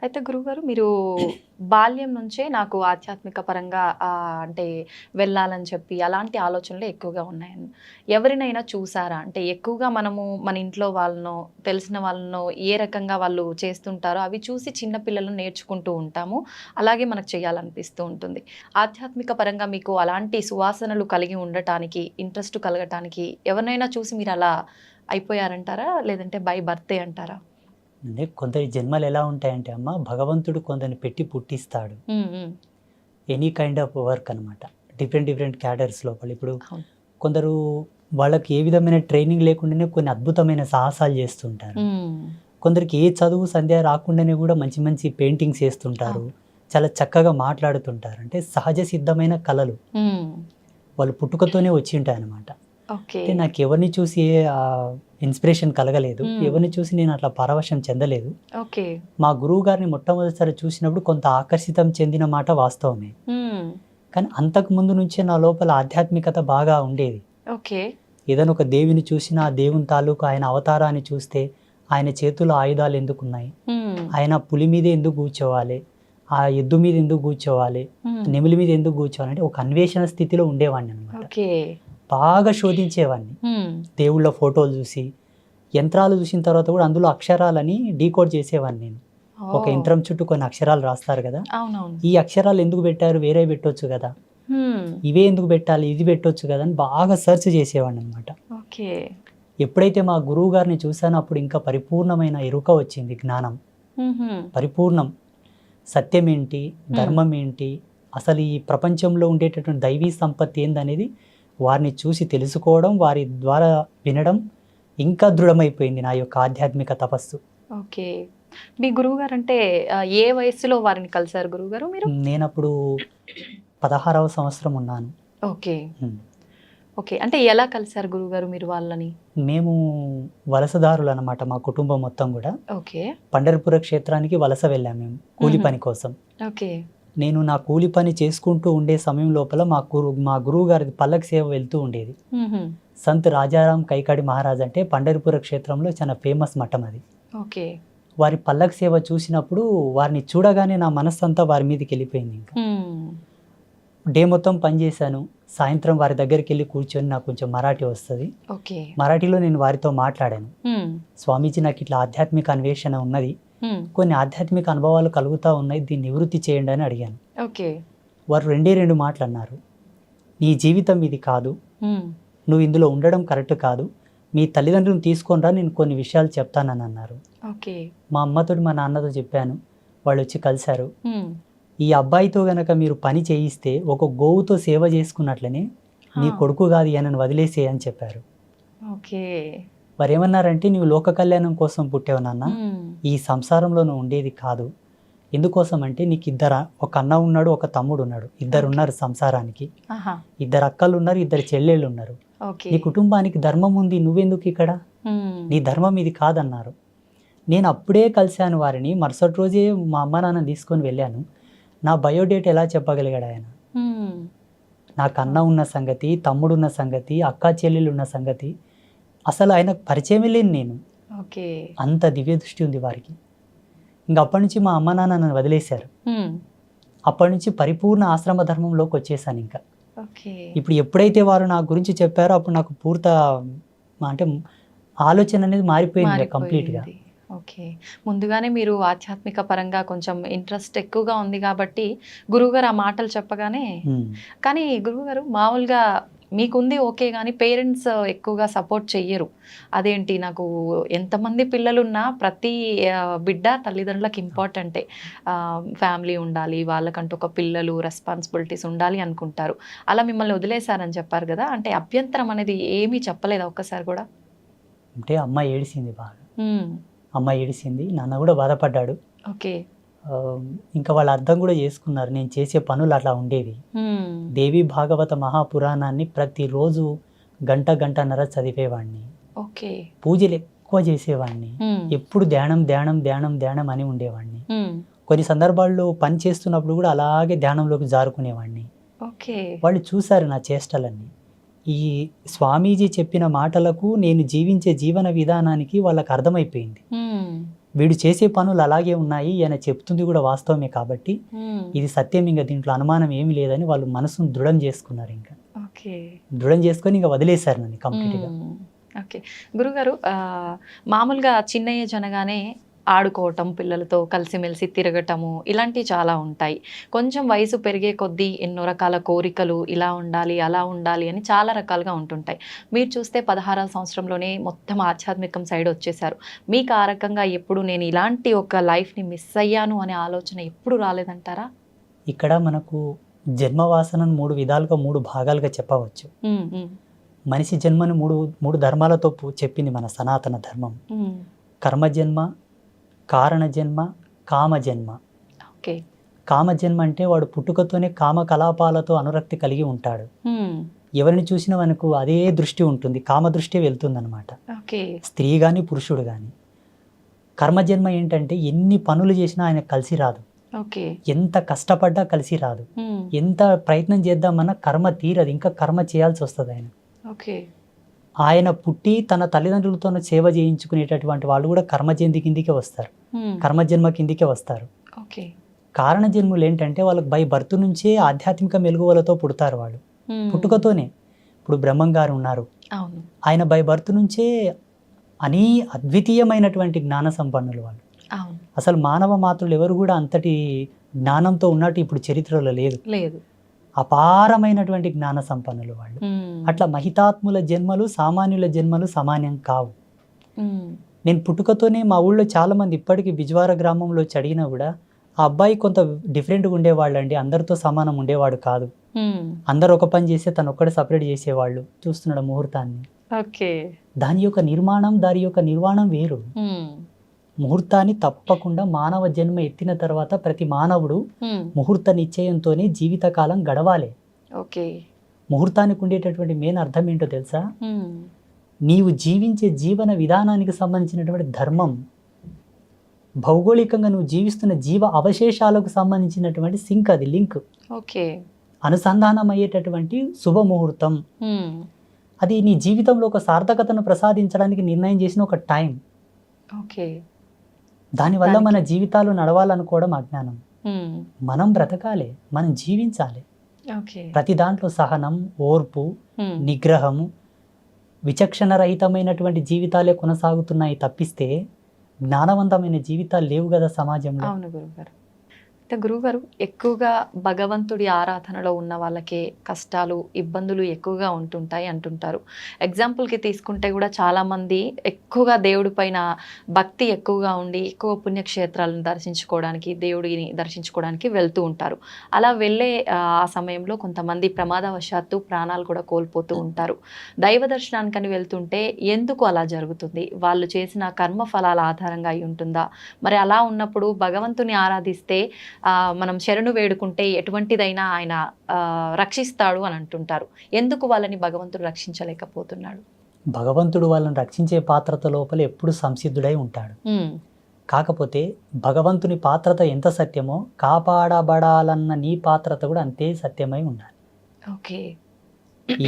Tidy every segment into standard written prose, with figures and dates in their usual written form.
అయితే గురువుగారు మీరు బాల్యం నుంచే నాకు ఆధ్యాత్మిక పరంగా అంటే వెళ్ళాలని చెప్పి అలాంటి ఆలోచనలు ఎక్కువగా ఉన్నాయని. ఎవరినైనా చూసారా? అంటే ఎక్కువగా మనము మన ఇంట్లో వాళ్ళనో, తెలిసిన వాళ్ళనో ఏ రకంగా వాళ్ళు చేస్తుంటారో అవి చూసి చిన్న పిల్లలు నేర్చుకుంటూ ఉంటాము. అలాగే మనకు చేయాలనిపిస్తూ ఉంటుంది. ఆధ్యాత్మిక పరంగా మీకు అలాంటి సువాసనలు కలిగి ఉండటానికి, ఇంట్రెస్ట్ కలగటానికి ఎవరినైనా చూసి మీరు అలా అయిపోయారంటారా? లేదంటే బై బర్తే అంటారా? అంటే కొందరి జన్మలు ఎలా ఉంటాయంటే అమ్మ, భగవంతుడు కొందరిని పెట్టి పుట్టిస్తాడు. హ్మ్. హ్మ్. ఎనీ కైండ్ ఆఫ్ వర్క్ అనమాట. డిఫరెంట్ డిఫరెంట్ క్యాడర్స్ లోపల. ఇప్పుడు అవును. కొందరు వాళ్ళకి ఏ విధమైన ట్రైనింగ్ లేకుండానే కొన్ని అద్భుతమైన సాహసాలు చేస్తుంటారు. హ్మ్. కొందరికి ఏ చదువు సంధ్య రాకుండానే కూడా మంచి మంచి పెయింటింగ్స్ వేస్తుంటారు. అవును. చాలా చక్కగా మాట్లాడుతుంటారు. అంటే సహజ సిద్ధమైన కళలు హ్మ్. వాళ్ళు పుట్టుకతోనే వచ్చి ఉంటాయన్నమాట. ఓకే. అంటే నాకు ఎవరిని చూసి ఇన్స్పిరేషన్ కలగలేదు. హ్మ్. ఎవరిని చూసి నేను అట్లా పరవశం చెందలేదు. ఓకే. మా గురువు గారిని మొట్టమొదటిసారి చూసినప్పుడు కొంత ఆకర్షితం చెందిన మాట వాస్తవమే. హ్మ్. కానీ అంతకు ముందు నుంచే నా లోపల ఆధ్యాత్మికత బాగా ఉండేది. ఓకే. ఏదైనా ఒక దేవిని చూసినా, ఆ దేవుని తాలూకు ఆయన అవతారాన్ని చూస్తే, ఆయన చేతుల్లో ఆయుధాలు ఎందుకున్నాయి? హ్మ్. ఆయన పులి మీదే ఎందుకు కూర్చోవాలి? ఆ ఎద్దు మీద ఎందుకు కూర్చోవాలి? హ్మ్. నెమిలి మీద ఎందుకు కూర్చోవాలి? అంటే ఒక అన్వేషణ స్థితిలో ఉండేవాడిని అనమాట. ఓకే. బాగా శోధించేవాడిని. హ్మ్. దేవుళ్ళ ఫోటోలు చూసి, యంత్రాలు చూసిన తర్వాత కూడా అందులో అక్షరాలని డీకోడ్ చేసేవాడిని నేను. ఒక ఓహ్! యంత్రం చుట్టూ కొన్ని అక్షరాలు రాస్తారు కదా! అవునవును. ఈ అక్షరాలు ఎందుకు పెట్టారు? వేరేవి పెట్టొచ్చు కదా! హ్మ్. ఇవే ఎందుకు పెట్టాలి? ఇది పెట్టొచ్చు కదా! అని బాగా సెర్చ్ చేసేవాడిననమాట. ఓకే. ఎప్పుడైతే మా గురువు గారిని చూసానో అప్పుడు ఇంకా పరిపూర్ణమైన ఎరుక వచ్చింది, జ్ఞానం. హుహు. పరిపూర్ణం. సత్యం ఏంటి? ధర్మం ఏంటి? అసలు ఈ ప్రపంచంలో ఉండేటటువంటి దైవీ సంపత్తి ఏందనేది వారిని చూసి తెలుసుకోవడం, వారి ద్వారా వినడం ఇంకా దృఢమైపోయింది నా యొక్క ఆధ్యాత్మిక తపస్సు. ఓకే. మీ గురువుగారంటే ఏ వయస్సులో వారిని కలిసారు గురువుగారు మీరు? నేనప్పుడు 16వ సంవత్సరం ఉన్నాను. ఓకే. హ్మ్. ఓకే. అంటే ఎలా కలిసారు గురువుగారు మీరు వాళ్ళని? మేము వలసదారులనమాట, మా కుటుంబం మొత్తం గూడా. ఓకే. పండరిపుర క్షేత్రానికి వలస వెళ్ళాం మేము కూలి హుహు. పని కోసం. ఓకే. నేను నా కూలి పని చేసుకుంటూ ఉండే సమయం లోపల మా గురువు గారిది పల్లకి సేవ వెళ్తూ ఉండేది. హుహు. సంత్ రాజారాం కైకాడి మహారాజ్ అంటే పండరిపుర క్షేత్రంలో చాలా ఫేమస్ మఠం అది. ఓకే. వారి పల్లకి సేవ చూసినప్పుడు వారిని చూడగానే నా మనస్సంతా వారి మీదకెళ్ళిపోయింది ఇంకా. హ్మ్. డే మొత్తం పనిచేశాను. సాయంత్రం వారి దగ్గరికెళ్ళి కూర్చొని నాకు కొంచెం మరాఠీ వస్తది. ఓకే. మరాఠీలో నేను వారితో మాట్లాడాను. హ్మ్. స్వామీజీ, నాకు ఇట్లా ఆధ్యాత్మిక అన్వేషణ ఉన్నది. హ్మ్. కొన్ని ఆధ్యాత్మిక అనుభవాలు కలుగుతా ఉన్నాయి. దీన్ని నివృత్తి చేయండి అని అడిగాను. ఓకే. వారు రెండే 2 మాటలన్నారు. నీ జీవితం ఇది కాదు. హ్మ్. నువ్వు ఇందులో ఉండడం కరెక్ట్ కాదు. మీ తల్లిదండ్రులను తీసుకొని రా, నేను కొన్ని విషయాలు చెప్తానని అన్నారు. ఓకే. మా అమ్మతోటి, మా నాన్నతో చెప్పాను. వాళ్ళొచ్చి కలిసారు. హ్మ్. ఈ అబ్బాయితో గనక మీరు పని చేయిస్తే ఒక గోవుతో సేవ చేసుకున్నట్లనే నీ ఆ! కొడుకు కాదు ఈయనను వదిలేసేయ్ అని చెప్పారు. ఓకే. వారేమన్నారంటే, "నువ్వు లోక కళ్యాణం కోసం పుట్టావు నాన్న. హ్మ్. ఈ సంసారంలో నువ్వు ఉండేది కాదు. ఎందుకోసం అంటే నీకు ఒక అన్న ఉన్నాడు, ఒక తమ్ముడు ఉన్నాడు. ఇద్దరున్నారు సంసారానికి. ఆహా! 2 అక్కలున్నారు, 2 చెల్లెళ్ళున్నారు. ఓకే. నీ కుటుంబానికి ధర్మం ఉంది. నువ్వెందుకు ఇక్కడ? హ్మ్. నీ ధర్మం ఇది కాదన్నారు." నేను అప్పుడే కలిశాను వారిని. మరుసటి రోజే మా అమ్మ నాన్నని తీసుకొని వెళ్ళాను. నా బయోడేటా ఎలా చెప్పగలిగాడు ఆయన? హ్మ్. నాకు అన్న ఉన్న సంగతి, తమ్ముడున్న సంగతి, అక్కా చెల్లెలున్న సంగతి అసలు ఆయనకు పరిచయమే లేను నేను. ఓకే. అంత దివ్య దృష్టి ఉంది వారికి. ఇంక అప్పటి నుంచి మా అమ్మ నాన్న నన్ను వదిలేశారు. హ్మ్. అప్పటి నుంచి పరిపూర్ణ ఆశ్రమ ధర్మంలోకి వచ్చేసాను ఇంకా. ఓకే. ఇప్పుడు ఎప్పుడైతే వారు నా గురించి చెప్పారో అప్పుడు నాకు అంటే ఆలోచన అనేది మారిపోయింది ఇక కంప్లీట్‌గా. మారిపోయింది. ఓకే. ముందుగానే మీరు ఆధ్యాత్మిక పరంగా కొంచెం ఇంట్రెస్ట్ ఎక్కువగా ఉంది గాబట్టి, గురువుగారు ఆ మాటలు చెప్పగానే హ్మ్. కానీ గురువుగారు మామూలుగా మీకుంది ఓకే గానీ, పేరెంట్స్ ఎక్కువగా సపోర్ట్ చెయ్యరు. అదేంటి నాకు ఎంతమంది పిల్లలున్నా ప్రతి బిడ్డ తల్లిదండ్రులకు ఇంపార్టెంటే. ఫ్యామిలీ ఉండాలి, వాళ్ళకంటూ ఒక పిల్లలు, రెస్పాన్సిబిలిటీస్ ఉండాలి అనుకుంటారు. అలా మిమ్మల్ని వదిలేశారని చెప్పారు గదా! అంటే అభ్యంతరం అనేది ఏమీ చెప్పలేదా ఒక్కసారి గూడా? అంటే అమ్మ ఏడిసింది బాగా. హ్మ్. అమ్మ ఏడిసింది. నాన్న గూడా బాధపడ్డాడు. ఓకే. ఆహ్, ఇంకా వాళ్ళు అర్థం గూడా చేసుకున్నారు. నేను చేసే పనులు అట్లా ఉండేవి. హ్మ్. దేవి భాగవత మహాపురాణాన్ని ప్రతిరోజు గంట, గంటన్నర చదివేవాడిని. ఓకే. పూజలు ఎక్కువ చేసేవాడిని. హ్మ్. ఎప్పుడు ధ్యానం, ధ్యానం, ధ్యానం, ధ్యానం అని ఉండేవాడిని. హ్మ్. కొన్ని సందర్భాల్లో పని చేస్తున్నప్పుడు గూడా అలాగే ధ్యానంలోకి జారుకునేవాడిని. ఓకే. వాళ్ళు చూసారు నా చేష్టలన్నీ. ఈ స్వామీజీ చెప్పిన మాటలకు నేను జీవించే జీవన విధానానికి వాళ్ళకి అర్థమైపోయింది. హ్మ్. వీడు చేసే పనులు అలాగే ఉన్నాయి, ఈయన చెప్తుంది కూడా వాస్తవమే కాబట్టి ఇది సత్యం, ఇంకా దీంట్లో అనుమానం ఏమీ లేదని వాళ్ళు మనసును దృఢం చేసుకున్నారు. ఇంకా ఓకే. దృఢం చేసుకొని ఇంకా వదిలేశారు నన్ను కంప్లీట్గా. ఓకే. గురుగారు, మామూలుగా చిన్న ఏజ్ అనగానే ఆడుకోవటం, పిల్లలతో కలిసిమెలిసి తిరగటము ఇలాంటివి చాలా ఉంటాయి. కొంచెం వయసు పెరిగే కొద్దీ ఎన్నో రకాల కోరికలు, ఇలా ఉండాలి అలా ఉండాలి అని చాలా రకాలుగా ఉంటుంటాయి. మీరు చూస్తే 16వ సంవత్సరంలోనే మొత్తం ఆధ్యాత్మికం సైడ్ వచ్చేసారు. మీకు ఆ రకంగా ఎప్పుడు నేను ఇలాంటి ఒక లైఫ్ని మిస్ అయ్యాను అనే ఆలోచన ఎప్పుడు రాలేదంటారా? ఇక్కడ మనకు జన్మవాసనను 3 విధాలుగా 3 భాగాలుగా చెప్పవచ్చు. మనిషి జన్మను మూడు ధర్మాలతో చెప్పింది మన సనాతన ధర్మం. కర్మజన్మ, కారణజన్మ, కామజన్మ. ఓకే. కామజన్మ అంటే వాడు పుట్టుకతోనే కామ కలాపాలతో అనురక్తి కలిగి ఉంటాడు. ఎవరిని చూసినా మనకు అదే దృష్టి ఉంటుంది, కామ దృష్టి వెళ్తుంది అనమాట. ఓకే. స్త్రీ కానీ పురుషుడు కానీ. కర్మజన్మ ఏంటంటే ఎన్ని పనులు చేసినా ఆయన కలిసి రాదు. ఓకే. ఎంత కష్టపడ్డా కలిసి రాదు. ఎంత ప్రయత్నం చేద్దామన్నా కర్మ తీరదు, ఇంకా కర్మ చేయాల్సి వస్తుంది ఆయన. ఓకే. ఆయన పుట్టి తన తల్లిదండ్రులతో సేవ చేయించుకునేటటువంటి వాళ్ళు కూడా కర్మజన్మ కిందికే వస్తారు, కర్మజన్మ కిందికే వస్తారు. ఓకే. కారణజన్ములు ఏంటంటే వాళ్ళకి బై బర్త్ నుంచే ఆధ్యాత్మిక మెలుగువలతో పుడతారు వాళ్ళు, పుట్టుకతోనే. ఇప్పుడు బ్రహ్మం గారు ఉన్నారు, ఆయన బై బర్త్ నుంచే అద్వితీయమైనటువంటి జ్ఞాన సంపన్నులు వాళ్ళు. అసలు మానవ మాతృలు ఎవరు కూడా అంతటి జ్ఞానంతో ఉన్నట్టు ఇప్పుడు చరిత్రలో లేదు. అపారమైనటువంటి జ్ఞాన సంపన్నులు వాళ్ళు. అట్లా మహితాత్ముల జన్మలు సామాన్యుల జన్మలు సమానం కావు. నేను పుట్టుకతోనే మా ఊళ్ళో చాలా మంది ఇప్పటికీ బిజ్వార గ్రామంలో అడిగినా కూడా ఆ అబ్బాయి కొంత డిఫరెంట్గా ఉండేవాళ్ళు అండి, అందరితో సమానం ఉండేవాడు కాదు. అందరు ఒక పని చేస్తే తను ఒక్కడే సపరేట్ చేసేవాళ్ళు. చూస్తున్నాడు ముహూర్తాన్ని. దాని యొక్క నిర్మాణం వేరు. ముహూర్తాన్ని తప్పకుండా మానవ జన్మ ఎత్తిన తర్వాత ప్రతి మానవుడు ముహూర్త నిశ్చయంతోనే జీవితకాలం గడవాలి. ముహూర్తానికి ఉండేటటువంటి మెయిన్ అర్థం ఏంటో తెలుసా? నీవు జీవించే జీవన విధానానికి సంబంధించినటువంటి ధర్మం, భౌగోళికంగా నువ్వు జీవిస్తున్న జీవ అవశేషాలకు సంబంధించినటువంటి సింక్, అది లింక్, అనుసంధానం అయ్యేటటువంటి శుభముహూర్తం. అది నీ జీవితంలో ఒక సార్థకతను ప్రసాదించడానికి నిర్ణయం చేసిన ఒక టైం. దానివల్ల మన జీవితాలు నడవాలనుకోవడం అజ్ఞానం. మనం బ్రతకాలి, మనం జీవించాలి. ప్రతి దాంట్లో సహనం, ఓర్పు, నిగ్రహము, విచక్షణ రహితమైనటువంటి జీవితాలే కొనసాగుతున్నాయి తప్పిస్తే జ్ఞానవంతమైన జీవితాలు లేవు కదా సమాజంలో. అవును గురుగారు. అయితే గురుగారు, ఎక్కువగా భగవంతుడి ఆరాధనలో ఉన్న వాళ్ళకే కష్టాలు, ఇబ్బందులు ఎక్కువగా ఉంటుంటాయి అంటుంటారు. ఎగ్జాంపుల్కి తీసుకుంటే కూడా చాలామంది ఎక్కువగా దేవుడి పైన భక్తి ఎక్కువగా ఉండి ఎక్కువ పుణ్యక్షేత్రాలను దర్శించుకోవడానికి, దేవుడిని దర్శించుకోవడానికి వెళ్తూ ఉంటారు. అలా వెళ్ళే ఆ సమయంలో కొంతమంది ప్రమాదవశాత్తు ప్రాణాలు కూడా కోల్పోతూ ఉంటారు. దైవ దర్శనానికని వెళ్తుంటే ఎందుకు అలా జరుగుతుంది? వాళ్ళు చేసిన కర్మ ఫలాల ఆధారంగా అయి ఉంటుందా? మరి అలా ఉన్నప్పుడు భగవంతుని ఆరాధిస్తే మనం శరణు వేడుకుంటే ఎటువంటిదైనా ఆయన రక్షిస్తాడు అని అంటుంటారు. ఎందుకు వాళ్ళని భగవంతుడు రక్షించలేకపోతున్నాడు? భగవంతుడు వాళ్ళని రక్షించే పాత్రత లోపల ఎప్పుడు సంసిద్ధుడై ఉంటాడు. కాకపోతే భగవంతుని పాత్రత ఎంత సత్యమో కాపాడబడాలన్న నీ పాత్రత కూడా అంతే సత్యమై ఉండాలి. ఓకే.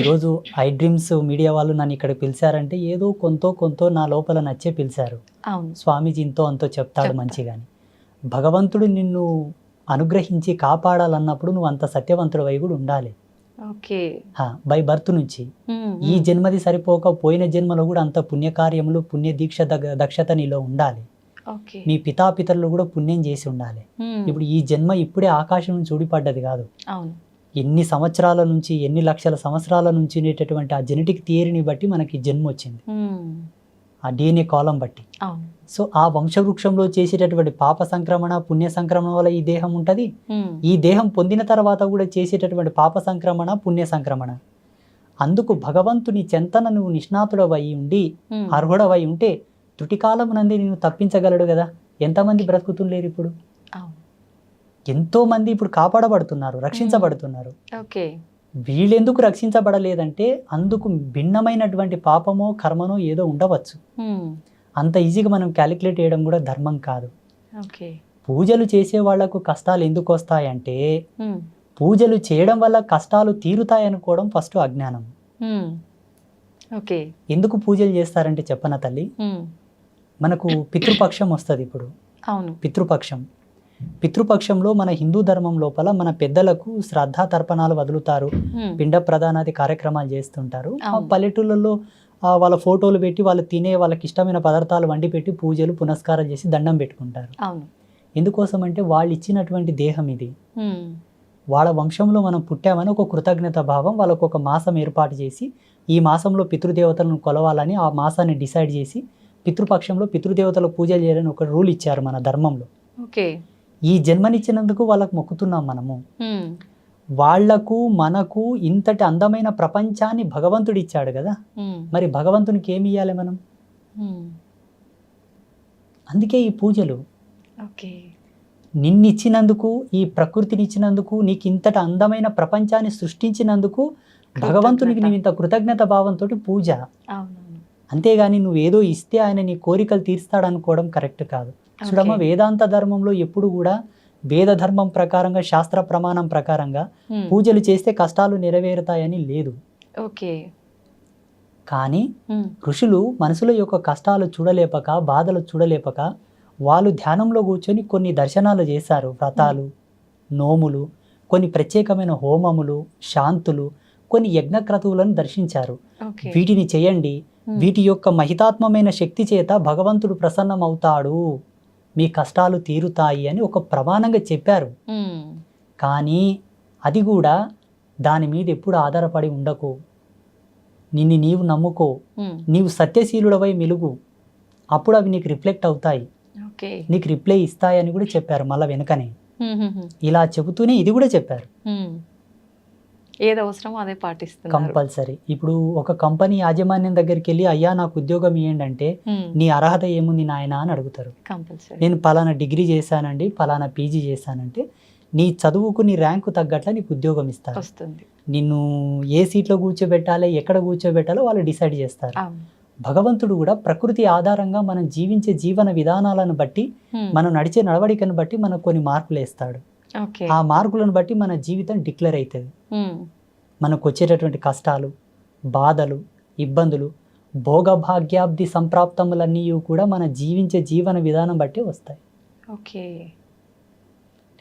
ఈరోజు ఐ డ్రీమ్స్ మీడియా వాళ్ళు నన్ను ఇక్కడ పిలిచారంటే ఏదో కొంతో నా లోపల నచ్చే పిలిచారు. స్వామీజీ ఇంతో అంతో చెప్తాడు మంచిగాని. భగవంతుడు నిన్ను అనుగ్రహించి కాపాడాలన్నప్పుడు నువ్వు అంత సత్యవంతుడు వై కూడా ఉండాలి. బై బర్త్ నుంచి ఈ జన్మది సరిపోక పోయిన జన్మలో కూడా అంత పుణ్యకార్యములు, పుణ్య దీక్ష దక్షత నీలో ఉండాలి. మీ పితాపితరులు కూడా పుణ్యం చేసి ఉండాలి. ఇప్పుడు ఈ జన్మ ఇప్పుడే ఆకాశం నుంచి ఊడిపడ్డది కాదు. ఎన్ని సంవత్సరాల నుంచి, ఎన్ని లక్షల సంవత్సరాల నుంచి ఉండేటటువంటి ఆ జెనెటిక్ థియరీని బట్టి మనకి జన్మ వచ్చింది, ఆ DNA కాలం బట్టి. సో ఆ వంశవృక్షంలో చేసేటటువంటి పాప సంక్రమణ, పుణ్య సంక్రమణ వల్ల ఈ దేహం ఉంటుంది. ఈ దేహం పొందిన తర్వాత కూడా చేసేటటువంటి పాప సంక్రమణ, పుణ్య సంక్రమణ. అందుకు భగవంతుని చెంతన నువ్వు నిష్ణాతుడవై ఉండి అర్హుడవై ఉంటే త్రుటికాలం నంది నేను తప్పించగలడు కదా. ఎంతమంది బ్రతుకుతుండలేరు ఇప్పుడు? ఎంతో మంది ఇప్పుడు కాపాడబడుతున్నారు, రక్షించబడుతున్నారు. వీళ్ళెందుకు రక్షించబడలేదంటే అందుకు భిన్నమైనటువంటి పాపమో కర్మనో ఏదో ఉండవచ్చు. అంత ఈజీగా మనం క్యాలిక్యులేట్ చేయడం కూడా ధర్మం కాదు. పూజలు చేసే వాళ్లకు కష్టాలు ఎందుకు వస్తాయంటే పూజలు చేయడం వల్ల కష్టాలు తీరుతాయనుకోవడం ఫస్ట్ అజ్ఞానం. ఎందుకు పూజలు చేస్తారంటే చెప్పన తల్లి, మనకు పితృపక్షం వస్తుంది ఇప్పుడు. అవును. పితృపక్షంలో మన హిందూ ధర్మం లోపల మన పెద్దలకు శ్రద్ధా తర్పణాలు వదులుతారు, పిండ ప్రదానాది కార్యక్రమాలు చేస్తుంటారు. ఆ అవును. పల్లెటూళ్ళలో వాళ్ళ ఫోటోలు పెట్టి వాళ్ళు తినే వాళ్ళకి ఇష్టమైన పదార్థాలు వండి పెట్టి పూజలు పునస్కారాలు చేసి దండం పెట్టుకుంటారు. అవును. ఎందుకోసం అంటే వాళ్ళు ఇచ్చినటువంటి దేహం ఇది, ఉమ్. వాళ్ళ వంశంలో మనం పుట్టామని ఒక కృతజ్ఞత భావం, వాళ్ళకు ఒక మాసం ఏర్పాటు చేసి ఈ మాసంలో పితృదేవతలను కొలవాలని ఆ మాసాన్ని డిసైడ్ చేసి పితృపక్షంలో పితృదేవతలకు పూజలు చేయాలని ఒక రూల్ ఇచ్చారు మన ధర్మంలో. ఓకే. ఈ జన్మనిచ్చినందుకు వాళ్ళకు మొక్కుతున్నాం మనము. ఉమ్. వాళ్లకు మనకు ఇంతటి అందమైన ప్రపంచాన్ని భగవంతుడు ఇచ్చాడు కదా, ఉమ్. మరి భగవంతునికి ఏమి ఇవ్వాలి మనం? ఉమ్. అందుకే ఈ పూజలు. ఓకే. నిన్నిచ్చినందుకు, ఈ ప్రకృతిని ఇచ్చినందుకు, నీకు ఇంతటి అందమైన ప్రపంచాన్ని సృష్టించినందుకు భగవంతునికి నువ్వు ఇంత కృతజ్ఞత భావంతో పూజ. అవునవును. అంతేగాని నువ్వేదో ఇస్తే ఆయన నీ కోరికలు తీర్స్తాడనుకోవడం కరెక్ట్ కాదు. చూడమ్మ, వేదాంత ధర్మంలో ఎప్పుడు కూడా వేద ధర్మం ప్రకారంగా, శాస్త్ర ప్రమాణం ప్రకారంగా ఉమ్. పూజలు చేస్తే కష్టాలు నెరవేరుతాయని లేదు. ఓకే. కానీ ఉమ్. ఋషులు మనుషుల యొక్క కష్టాలు చూడలేపక, బాధలు చూడలేపక వాళ్ళు ధ్యానంలో కూర్చొని కొన్ని దర్శనాలు చేశారు. వ్రతాలు, నోములు, కొన్ని ప్రత్యేకమైన హోమములు, శాంతులు, కొన్ని యజ్ఞక్రతువులను దర్శించారు. ఓకే. వీటిని చేయండి, వీటి యొక్క మహితాత్మమైన శక్తి చేత భగవంతుడు ప్రసన్నమవుతాడు, మీ కష్టాలు తీరుతాయి అని ఒక ప్రమాణంగా చెప్పారు. ఉమ్. కానీ అది కూడా దాని మీద ఎప్పుడు ఆధారపడి ఉండకు. నిన్ను నీవు నమ్ముకో, ఉమ్. నీవు సత్యశీలుడవై మెలుగు, అప్పుడు అవి నీకు రిఫ్లెక్ట్ అవుతాయి, ఓకే. నీకు రిప్లై ఇస్తాయని కూడా చెప్పారు. మళ్ళీ వెనుకనే ఉమ్. ఉమ్. ఇలా చెబుతూనే ఇది కూడా చెప్పారు. ఉమ్. ఏది అవసరమో అదే పాటిస్తున్నారు. కంపల్సరీ. ఇప్పుడు ఒక కంపెనీ యాజమాన్యం దగ్గరికి వెళ్ళి, అయ్యా నాకు ఉద్యోగం ఇవ్వండి అంటే, ఉమ్. నీ అర్హత ఏముంది నాయనా అని అడుగుతారు. కంపల్సరీ. నేను పలానా డిగ్రీ చేశానండి, పలానా పీజీ చేశానంటే, నీ చదువుకు నీ ర్యాంకు తగ్గట్ల నీకు ఉద్యోగం ఇస్తారు. వస్తుంది. నిన్ను ఏ సీట్లో కూర్చోబెట్టాలి, ఎక్కడ కూర్చోబెట్టాలో వాళ్ళు డిసైడ్ చేస్తారు. అవును. భగవంతుడు కూడా ప్రకృతి ఆధారంగా మనం జీవించే జీవన విధానాలను బట్టి, ఉమ్. మనం నడిచే నడవడికను బట్టి మనకు కొన్ని మార్కులు వేస్తాడు. ఓకే. ఆ మార్కులను బట్టి మన జీవితం డిక్లేర్ అవుతుంది. ఉమ్. మనకు వచ్చేటటువంటి కష్టాలు, బాధలు, ఇబ్బందులు, భోగభాగ్యాబ్ది సంప్రాప్తములన్నీ కూడా మన జీవించే జీవన విధానం బట్టి వస్తాయి. ఓకే.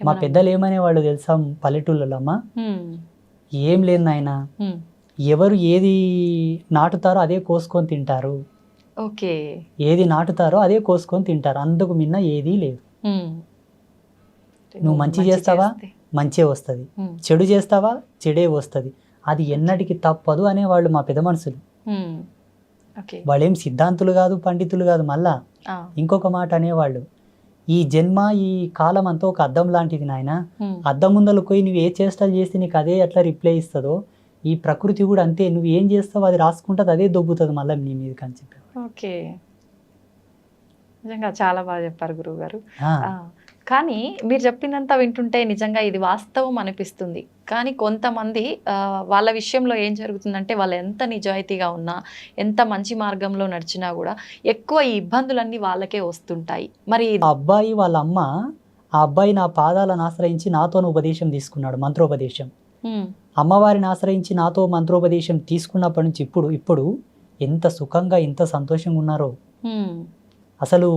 మా పెద్దలు ఏమనేవాళ్ళు తెలుసా పల్లెటూళ్ళలో? అమ్మ, ఉమ్. ఏం లేదు నాయన, ఉమ్. ఎవరు ఏది నాటుతారో అదే కోసుకొని తింటారు, ఓకే. ఏది నాటుతారో అదే కోసుకొని తింటారు, అందుకు మిన్న ఏదీ లేదు. ఉమ్. నువ్వు మంచి చేస్తావా, చేస్తే. మంచే వస్తుంది, ఉమ్. చెడు చేస్తావా, చెడే వస్తుంది, అది ఎన్నటికి తప్పదు అనేవాళ్ళు మా పెద్ద మనుషులు. ఉమ్. ఓకే. వాళ్ళేం సిద్ధాంతులు కాదు, పండితులు కాదు. మళ్ళా ఆ. ఇంకొక మాట అనేవాళ్ళు, ఈ జన్మ, ఈ కాలం అంతా ఒక అద్దం లాంటిది నాయన. ఉమ్. అద్దం ముందర పోయి నువ్వు ఏ చేష్టలు చేస్తే నీకు అదే ఎట్లా రిప్లై ఇస్తుందో, ఈ ప్రకృతి కూడా అంతే, నువ్వు ఏం చేస్తావు అది రాసుకుంటుంది, అదే దొబ్బుతుంది మళ్ళీ నీ మీద అని చెప్పారు. ఓకే. నిజంగా చాలా బాగా చెప్పారు గురువు గారు. ఆ, కానీ మీరు చెప్పినంత వింటుంటే నిజంగా ఇది వాస్తవం అనిపిస్తుంది. కానీ కొంతమంది వాళ్ళ విషయంలో ఏం జరుగుతుందంటే, వాళ్ళు ఎంత నిజాయితీగా ఉన్నా, ఎంత మంచి మార్గంలో నడిచినా కూడా ఎక్కువ ఈ ఇబ్బందులన్నీ వాళ్ళకే వస్తుంటాయి. మరి ఆ అబ్బాయి వాళ్ళ అమ్మ, ఆ అబ్బాయి నా పాదాలను ఆశ్రయించి నాతోనే ఉపదేశం తీసుకున్నాడు, మంత్రోపదేశం. ఉమ్. అమ్మవారిని ఆశ్రయించి నాతో మంత్రోపదేశం తీసుకున్నప్పటి నుంచి ఇప్పుడు ఎంత సుఖంగా, ఎంత సంతోషంగా ఉన్నారో. ఉమ్. అసలు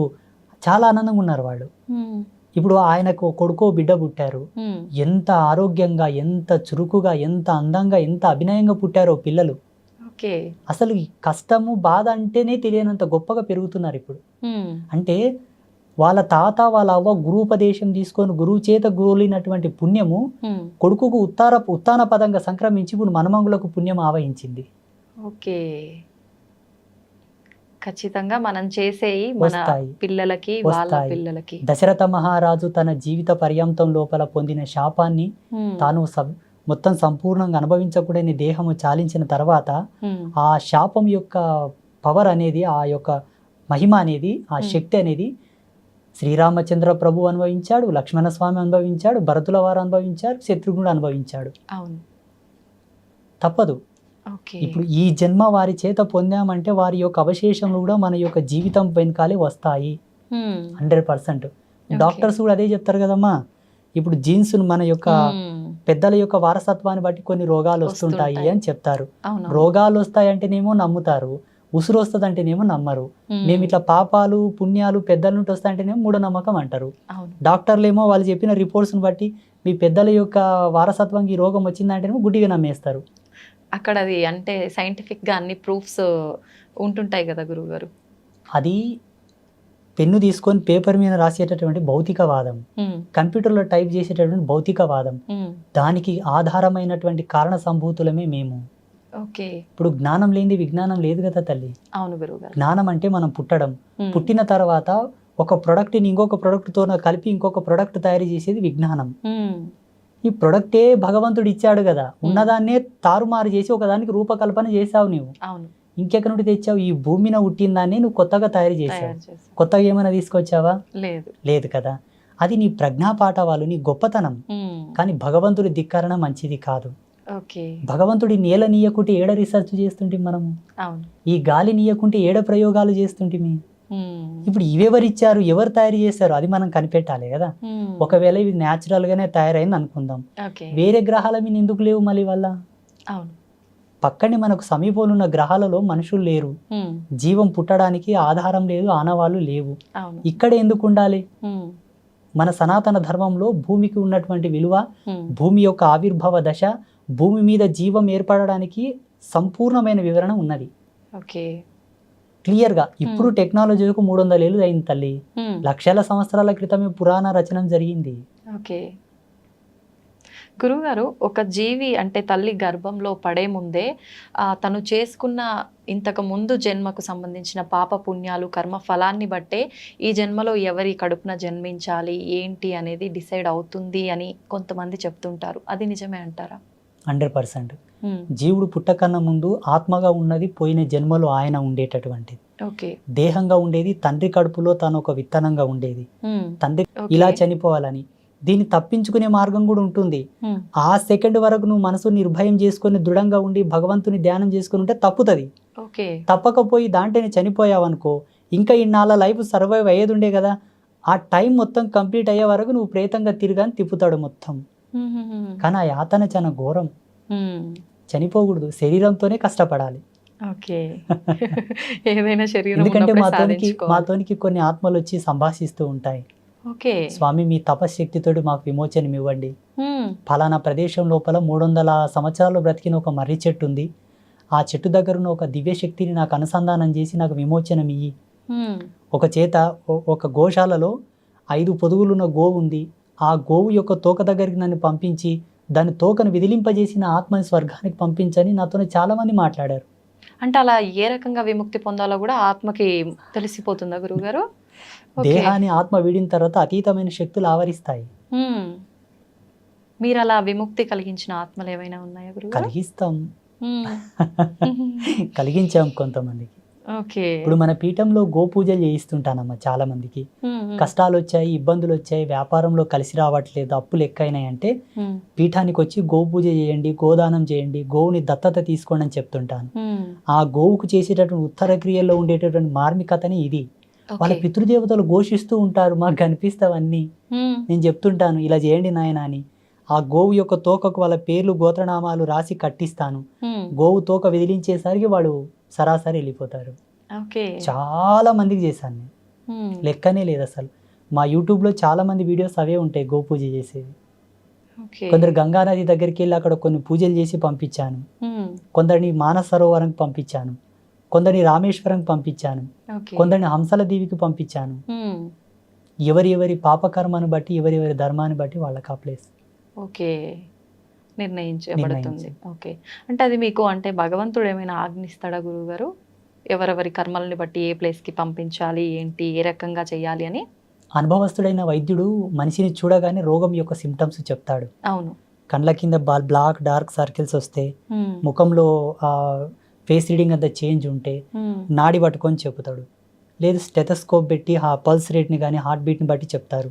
చాలా ఆనందంగా ఉన్నారు వాళ్ళు. ఉమ్. ఇప్పుడు ఆయనకు కొడుకో బిడ్డ పుట్టారు, ఉమ్. ఎంత ఆరోగ్యంగా, ఎంత చురుకుగా, ఎంత అందంగా, ఎంత అభినయంగా పుట్టారో పిల్లలు. ఓకే. అసలు ఈ కష్టము, బాధ అంటేనే తెలియనంత గొప్పగా పెరుగుతున్నారు ఇప్పుడు. ఉమ్. అంటే వాళ్ళ తాత, వాళ్ళ అవ్వ గురూపదేశం తీసుకొని గురువు చేత గురువులినటువంటి పుణ్యము ఉమ్. కొడుకుకు ఉత్తాన పదంగా సంక్రమించి ఇప్పుడు మనమంగులకు పుణ్యం ఆవహించింది. ఓకే. ఖచ్చితంగా మనం చేసేవి మన వస్తాయి. పిల్లలకి, వాళ్ళ వస్తాయి. పిల్లలకి. దశరథ మహారాజు తన జీవిత పర్యంతం లోపల పొందిన శాపాన్ని ఉమ్. తాను మొత్తం సంపూర్ణంగా అనుభవించకూడని దేహము చాలించిన తర్వాత ఉమ్. ఆ శాపం యొక్క పవర్ అనేది, ఆ యొక్క మహిమ అనేది, ఆ శక్తి అనేది శ్రీరామచంద్ర ప్రభు అనుభవించాడు, లక్ష్మణస్వామి అనుభవించాడు, భరతుల వారు అనుభవించారు, శత్రుఘ్నుడు అనుభవించాడు. అవును. తప్పదు. ఓకే. ఇప్పుడు ఈ జన్మ వారి చేత పొందామంటే వారి యొక్క అవశేషములు కూడా మన యొక్క జీవితం వెనకాలే వస్తాయి. ఉమ్. 100%. డాక్టర్స్ కూడా అదే చెప్తారు కదమ్మా. ఇప్పుడు జీన్స్ మన యొక్క ఉమ్. పెద్దల యొక్క వారసత్వాన్ని బట్టి కొన్ని రోగాలు వస్తుంటాయి అని చెప్తారు. అవును. రోగాలు వస్తాయంటేనేమో నమ్ముతారు, ఉసురు వస్తుంది అంటేనేమో నమ్మరు. మేము ఇట్లా పాపాలు పుణ్యాలు పెద్దల నుండి వస్తా అంటేనేమో మూఢనమ్మకం అంటారు. అవును. డాక్టర్లు ఏమో వాళ్ళు చెప్పిన రిపోర్ట్స్ని బట్టి మీ పెద్దల యొక్క వారసత్వంకి ఈ రోగం వచ్చిందంటేనేమో గుడ్డిగా నమ్మేస్తారు. అక్కడ అది అంటే scientific గా అన్ని ప్రూఫ్స్ ఉంటుంటాయి కదా గురువుగారు. అది పెన్ను తీసుకొని పేపర్ మీద రాసేటటువంటి భౌతికవాదం, కంప్యూటర్లో టైప్ చేసేటటువంటి భౌతికవాదం, దానికి ఆధారమైనటువంటి కారణ సంభూతులమే మేము. ఓకే. ఇప్పుడు జ్ఞానం లేనిది విజ్ఞానం లేదు కదా తల్లి. అవును గురువుగారు. జ్ఞానం అంటే మనం పుట్టడం, పుట్టిన తర్వాత ఒక ప్రోడక్ట్ని ఇంకొక ప్రోడక్ట్తో కలిపి ఇంకొక ప్రోడక్ట్ తయారు చేసేది విజ్ఞానం. ఈ ప్రొడక్టే భగవంతుడు ఇచ్చాడు కదా, ఉన్నదాన్నే తారుమారు చేసి ఒకదానికి రూపకల్పన చేసావు నువ్వు. అవును. ఇంకెక్కడి నుండి తెచ్చావు? ఈ భూమిన పుట్టిన దాన్ని నువ్వు కొత్తగా తయారు చేసావు. కొత్తగా ఏమైనా తీసుకొచ్చావా? లేదు కదా. అది నీ ప్రజ్ఞాపాఠవాలు, నీ గొప్పతనం. కానీ భగవంతుడి ధిక్కరణ మంచిది కాదు. భగవంతుడి నేల నీయకుంటే ఏడ రీసెర్చ్ చేస్తుంటే మనము, ఈ గాలి నీయకుంటే ఏడ ప్రయోగాలు చేస్తుంటిమి. ఇప్పుడు ఇవెవరిచ్చారు, ఎవరు తయారు చేశారు అది మనం కనిపెట్టాలి కదా. ఒకవేళ ఇది న్యాచురల్ గానే తయారైంది అనుకుందాం, వేరే గ్రహాల మీద ఎందుకు లేవు మళ్ళీ వల్ల? పక్కనే మనకు సమీపంలో ఉన్న గ్రహాలలో మనుషులు లేరు, జీవం పుట్టడానికి ఆధారం లేదు, ఆనవాళ్ళు లేవు. ఇక్కడ ఎందుకు ఉండాలి? మన సనాతన ధర్మంలో భూమికి ఉన్నటువంటి విలువ, భూమి యొక్క ఆవిర్భావ దశ, భూమి మీద జీవం ఏర్పడడానికి సంపూర్ణమైన వివరణ ఉన్నది క్లియర్ గా. ఇప్పుడు టెక్నాలజీకు 300 ఏళ్ళు అయింది తల్లి. లక్షల సంవత్సరాల క్రితమే పురాణ రచన జరిగింది. గురువుగారు, ఒక జీవి అంటే తల్లి గర్భంలో పడే ముందే తను చేసుకున్న ఇంతకు ముందు జన్మకు సంబంధించిన పాప పుణ్యాలు కర్మ ఫలాన్ని బట్టే ఈ జన్మలో ఎవరి కడుపున జన్మించాలి ఏంటి అనేది డిసైడ్ అవుతుంది అని కొంతమంది చెప్తుంటారు. అది నిజమే అంటారా? 100%. జీవుడు పుట్టకన్నా ముందు ఆత్మగా ఉన్నది పోయిన జన్మలో ఆయన ఉండేటటువంటిది. దేహంగా ఉండేది తండ్రి కడుపులో తను ఒక విత్తనంగా ఉండేది. తండ్రి ఇలా చనిపోవాలని, దీన్ని తప్పించుకునే మార్గం కూడా ఉంటుంది. ఆ సెకండ్ వరకు నువ్వు మనసు నిర్భయం చేసుకుని దృఢంగా ఉండి భగవంతుని ధ్యానం చేసుకుని ఉంటే తప్పుతుంది. తప్పకపోయి దాంట్లోనే చనిపోయావనుకో, ఇంకా ఇన్నాళ్ళ లైఫ్ సర్వైవ్ అయ్యేది ఉండే కదా. ఆ టైం మొత్తం కంప్లీట్ అయ్యే వరకు నువ్వు ప్రేతంగా తిరగాని తిప్పుతాడు మొత్తం. కానీ ఆ యాతన చాలా ఘోరం. చనిపోకూడదు, శరీరంతోనే కష్టపడాలి. ఎందుకంటే మాతోనికి కొన్ని ఆత్మలు వచ్చి సంభాషిస్తూ ఉంటాయి. స్వామి, మీ తపశక్తితో మాకు విమోచనం ఇవ్వండి. ఫలానా ప్రదేశం లోపల 300 సంవత్సరాలు బ్రతికిన ఒక మర్రి చెట్టు ఉంది, ఆ చెట్టు దగ్గర ఉన్న ఒక దివ్య శక్తిని నాకు అనుసంధానం చేసి నాకు విమోచనం ఇయ్యి. ఒక చేత ఒక గోశాలలో 5 పొదుగులున్న గోవు ఉంది, ఆ గోవు యొక్క తోక దగ్గరికి నన్ను పంపించి దాని తోకను విదిలింపజేసిన ఆత్మని స్వర్గానికి పంపించని నాతో చాలా మంది మాట్లాడారు. అంటే అలా ఏ రకంగా విముక్తి పొందాలో కూడా ఆత్మకి తెలిసిపోతుందా గురువుగారు? దేహాన్ని ఆత్మ వీడిన తర్వాత అతీతమైన శక్తులు ఆవరిస్తాయి. మీరు అలా విముక్తి కలిగించిన ఆత్మలు ఏమైనా ఉన్నాయా గురువు? కలిగిస్తాం, కలిగించాం కొంతమందికి. ఇప్పుడు మన పీఠంలో గోపూజలు చేయిస్తుంటానమ్మా చాలా మందికి. కష్టాలు వచ్చాయి, ఇబ్బందులు వచ్చాయి, వ్యాపారంలో కలిసి రావట్లేదు, అప్పులు ఎక్కువైనాయి అంటే పీఠానికి వచ్చి గోపూజ చేయండి, గోదానం చేయండి, గోవుని దత్తత తీసుకోండి అని చెప్తుంటాను. ఆ గోవుకు చేసేటటువంటి ఉత్తర క్రియల్లో ఉండేటటువంటి మార్మికతని ఇది. వాళ్ళ పితృదేవతలు ఘోషిస్తూ ఉంటారు, మాకు కనిపిస్తావన్నీ. నేను చెప్తుంటాను ఇలా చేయండి నాయన అని. ఆ గోవు యొక్క తోకకు వాళ్ళ పేర్లు గోత్రనామాలు రాసి కట్టిస్తాను. గోవు తోక విదిలించేసరికి వాడు సరాసరి వెళ్ళిపోతారు. చాలా మందికి చేశాను నేను, లెక్కనే లేదు అసలు. మా యూట్యూబ్లో చాలా మంది వీడియోస్ అవే ఉంటాయి గోపూజ చేసేవి. కొందరు గంగానది దగ్గరికి వెళ్ళి అక్కడ కొన్ని పూజలు చేసి పంపించాను, కొందరిని మానస సరోవరంకి పంపించాను, కొందరిని రామేశ్వరంకి పంపించాను, కొందరిని హంసల దీవికి పంపించాను. ఎవరి పాపకర్మను బట్టి ఎవరి ధర్మాన్ని బట్టి వాళ్ళకి ఆ ప్లేస్ నిర్ణయించబడుతుంది. అంటే అది మీకు అంటే భగవంతుడు ఏమైనా ఆజ్ఞిస్తాడా గురువు గారు, ఎవరెవరి కర్మల్ని బట్టి ఏ ప్లేస్ కి పంపించాలి, ఏంటి, ఏ రకంగా చేయాలి అని? అనుభవస్తుడైన వైద్యుడు మనిషిని చూడగానే రోగం యొక్క సిమ్టమ్స్ చెప్తాడు. అవును. కండ్ల కింద బ్లాక్ డార్క్ సర్కిల్స్ వస్తే, ముఖంలో ఫేస్ రీడింగ్ అంతా చేంజ్ ఉంటే నాడి పట్టుకొని చెప్తాడు. లేదు స్టెథోస్కోప్ పెట్టి పల్స్ రేట్ని కానీ హార్ట్ బీట్ని బట్టి చెప్తారు.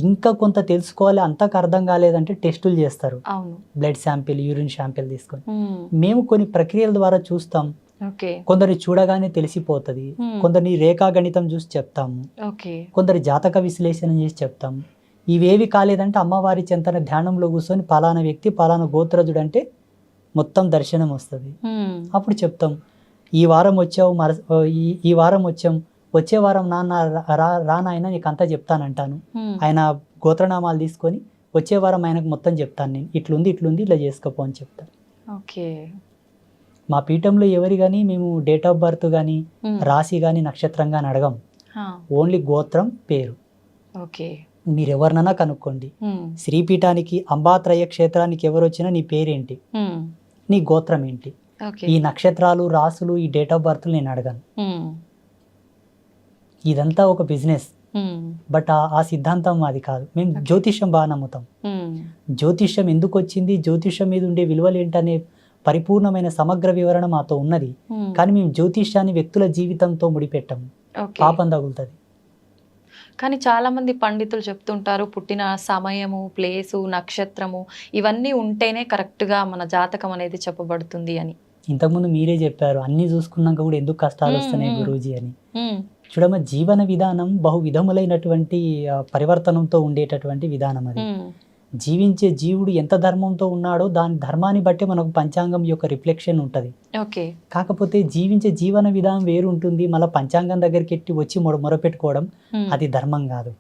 ఇంకా కొంత తెలుసుకోవాలి, అంతకు అర్థం కాలేదంటే టెస్టులు చేస్తారు, బ్లడ్ శాంపిల్, యూరిన్ శాంపిల్ తీసుకొని. మేము కొన్ని ప్రక్రియల ద్వారా చూస్తాం. కొందరిని చూడగానే తెలిసిపోతుంది, కొందరిని రేఖాగణితం చూసి చెప్తాము, కొందరి జాతక విశ్లేషణ చేసి చెప్తాము. ఇవేవి కాలేదంటే అమ్మవారి చెంతన ధ్యానంలో కూర్చొని పలానా వ్యక్తి పలానా గోత్రజుడు అంటే మొత్తం దర్శనం వస్తుంది. అప్పుడు చెప్తాం. ఈ వారం వచ్చావు ఈ వారం వచ్చాం, వచ్చే వారం నాన్న రా నాయన నీకు అంతా చెప్తానంటాను. ఆయన గోత్రనామాలు తీసుకొని వచ్చే వారం ఆయనకు మొత్తం చెప్తాను, నేను ఇట్లుంది ఇలా చేసుకోపో అని చెప్తాను. ఓకే. మా పీఠంలో ఎవరి కానీ మేము డేట్ ఆఫ్ బర్త్ కానీ రాశి కానీ నక్షత్రం కానీ అడగం. ఓన్లీ గోత్రం పేరు. ఓకే. మీరు ఎవరినైనా కనుక్కోండి. శ్రీపీఠానికి అంబాత్రయ క్షేత్రానికి ఎవరు వచ్చినా నీ పేరేంటి, నీ గోత్రం ఏంటి, ఈ నక్షత్రాలు రాసులు ఈ డేట్ ఆఫ్ బర్త్ నేను అడగను. ఇదంతా ఒక బిజినెస్. బట్ ఆ సిద్ధాంతం మాది కాదు. మేము జ్యోతిష్యం బాగా నమ్ముతాం. జ్యోతిష్యం ఎందుకు వచ్చింది, జ్యోతిష్యం మీద ఉండే విలువలు ఏంటనే పరిపూర్ణమైన సమగ్ర వివరణ మాతో ఉన్నది. కానీ మేము జ్యోతిష్యాన్ని వ్యక్తుల జీవితంతో ముడిపెట్టాము, పాపం తగులుతుంది. కానీ చాలా మంది పండితులు చెప్తుంటారు పుట్టిన సమయము, ప్లేసు, నక్షత్రము ఇవన్నీ ఉంటేనే కరెక్ట్గా మన జాతకం అనేది చెప్పబడుతుంది అని. ఇంతకుముందు మీరే చెప్పారు అన్ని చూసుకున్నాక కూడా ఎందుకు కష్టాలు వస్తున్నాయి గురూజీ అని. చూడమ్మ, జీవన విధానం బహు విధములైనటువంటి పరివర్తనంతో ఉండేటటువంటి విధానం అది. జీవించే జీవుడు ఎంత ధర్మంతో ఉన్నాడో దాని ధర్మాన్ని బట్టి మనకు పంచాంగం యొక్క రిఫ్లెక్షన్ ఉంటుంది. కాకపోతే జీవించే జీవన విధానం వేరు ఉంటుంది. మళ్ళీ పంచాంగం దగ్గరికి ఎట్టి వచ్చి మొరపెట్టుకోవడం అది ధర్మం కాదు.